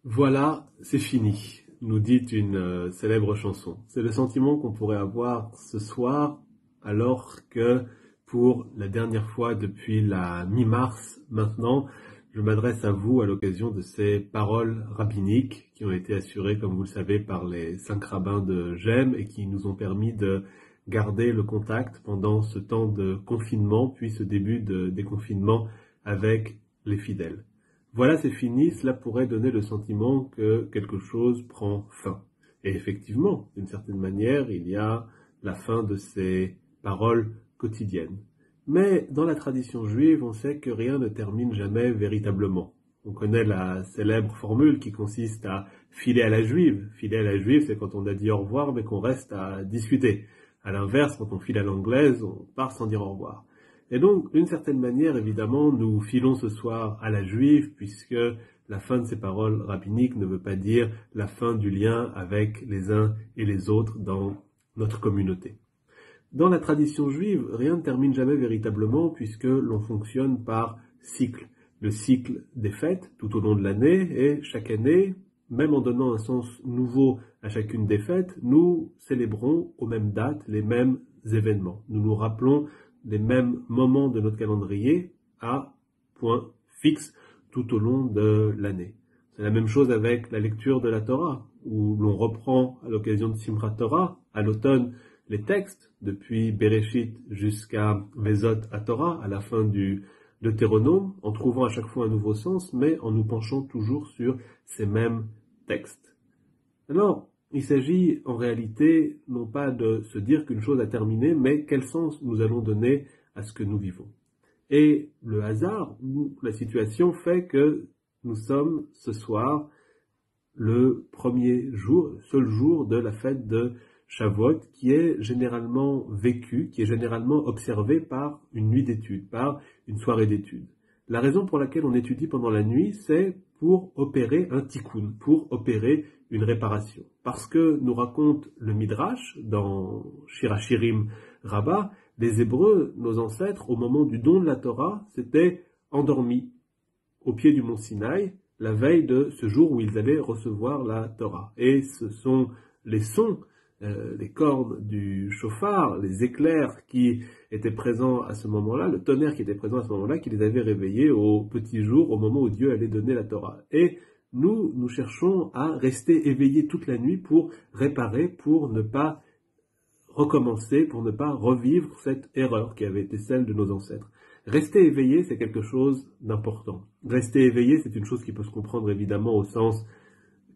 Voilà, c'est fini, nous dit une célèbre chanson. C'est le sentiment qu'on pourrait avoir ce soir, alors que pour la dernière fois depuis la mi-mars maintenant, je m'adresse à vous à l'occasion de ces paroles rabbiniques qui ont été assurées, comme vous le savez, par les 5 rabbins de Gênes et qui nous ont permis de garder le contact pendant ce temps de confinement, puis ce début de déconfinement avec les fidèles. Voilà, c'est fini, cela pourrait donner le sentiment que quelque chose prend fin. Et effectivement, d'une certaine manière, il y a la fin de ces paroles quotidiennes. Mais dans la tradition juive, on sait que rien ne termine jamais véritablement. On connaît la célèbre formule qui consiste à filer à la juive. Filer à la juive, c'est quand on a dit au revoir, mais qu'on reste à discuter. À l'inverse, quand on file à l'anglaise, on part sans dire au revoir. Et donc, d'une certaine manière, évidemment, nous filons ce soir à la juive, puisque la fin de ces paroles rabbiniques ne veut pas dire la fin du lien avec les uns et les autres dans notre communauté. Dans la tradition juive, rien ne termine jamais véritablement, puisque l'on fonctionne par cycle. Le cycle des fêtes tout au long de l'année, et chaque année, même en donnant un sens nouveau à chacune des fêtes, nous célébrons aux mêmes dates les mêmes événements. Nous nous rappelons les mêmes moments de notre calendrier à point fixe tout au long de l'année. C'est la même chose avec la lecture de la Torah, où l'on reprend à l'occasion de Simchat Torah, à l'automne, les textes, depuis Bereshit jusqu'à Vezot à Torah, à la fin du Deutéronome, en trouvant à chaque fois un nouveau sens, mais en nous penchant toujours sur ces mêmes textes. Alors, il s'agit en réalité non pas de se dire qu'une chose a terminé, mais quel sens nous allons donner à ce que nous vivons. Et le hasard ou la situation fait que nous sommes ce soir le premier jour, le seul jour de la fête de Shavuot, qui est généralement vécu, qui est généralement observé par une nuit d'études, par une soirée d'études. La raison pour laquelle on étudie pendant la nuit, c'est pour opérer un tikkun, pour opérer une réparation. Parce que nous raconte le Midrash dans Shir HaShirim Rabbah, les Hébreux, nos ancêtres, au moment du don de la Torah, s'étaient endormis au pied du mont Sinaï, la veille de ce jour où ils allaient recevoir la Torah. Et ce sont les sons, les cordes du chauffard, les éclairs qui étaient présents à ce moment-là, le tonnerre qui était présent à ce moment-là, qui les avait réveillés au petit jour, au moment où Dieu allait donner la Torah. Et nous cherchons à rester éveillés toute la nuit pour réparer, pour ne pas recommencer, pour ne pas revivre cette erreur qui avait été celle de nos ancêtres. Rester éveillé, c'est quelque chose d'important. Rester éveillé, c'est une chose qui peut se comprendre évidemment au sens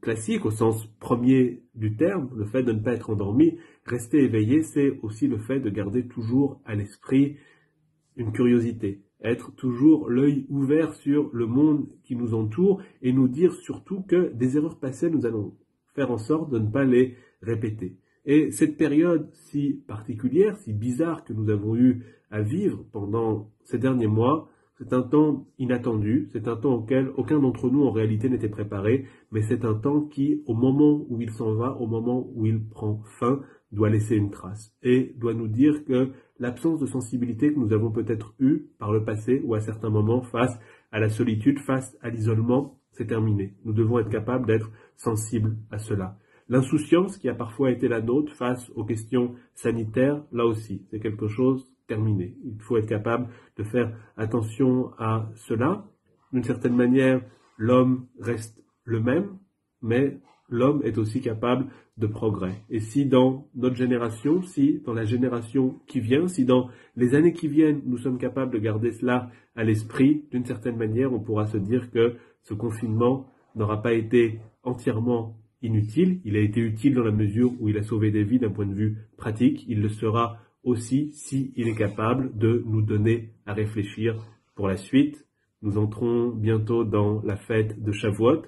classique, au sens premier du terme, le fait de ne pas être endormi. Rester éveillé, c'est aussi le fait de garder toujours à l'esprit une curiosité, être toujours l'œil ouvert sur le monde qui nous entoure et nous dire surtout que des erreurs passées, nous allons faire en sorte de ne pas les répéter. Et cette période si particulière, si bizarre que nous avons eu à vivre pendant ces derniers mois, c'est un temps inattendu, c'est un temps auquel aucun d'entre nous en réalité n'était préparé, mais c'est un temps qui, au moment où il s'en va, au moment où il prend fin, doit laisser une trace et doit nous dire que l'absence de sensibilité que nous avons peut-être eue par le passé ou à certains moments face à la solitude, face à l'isolement, c'est terminé. Nous devons être capables d'être sensibles à cela. L'insouciance qui a parfois été la nôtre face aux questions sanitaires, là aussi, c'est quelque chose terminé. Il faut être capable de faire attention à cela. D'une certaine manière, l'homme reste le même, mais l'homme est aussi capable de progrès. Et si dans notre génération, si dans la génération qui vient, si dans les années qui viennent, nous sommes capables de garder cela à l'esprit, d'une certaine manière, on pourra se dire que ce confinement n'aura pas été entièrement inutile. Il a été utile dans la mesure où il a sauvé des vies d'un point de vue pratique. Il le sera aussi s'il est capable de nous donner à réfléchir pour la suite. Nous entrons bientôt dans la fête de Shavuot.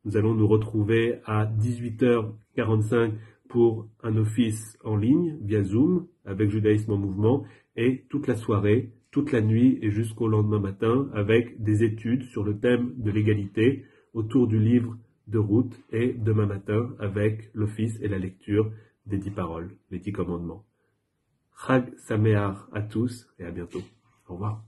Nous allons nous retrouver à 18h45 pour un office en ligne via Zoom avec Judaïsme en mouvement et toute la soirée, toute la nuit et jusqu'au lendemain matin avec des études sur le thème de l'égalité autour du livre de Ruth et demain matin avec l'office et la lecture des 10 paroles, les 10 commandements. Chag Sameach à tous et à bientôt. Au revoir.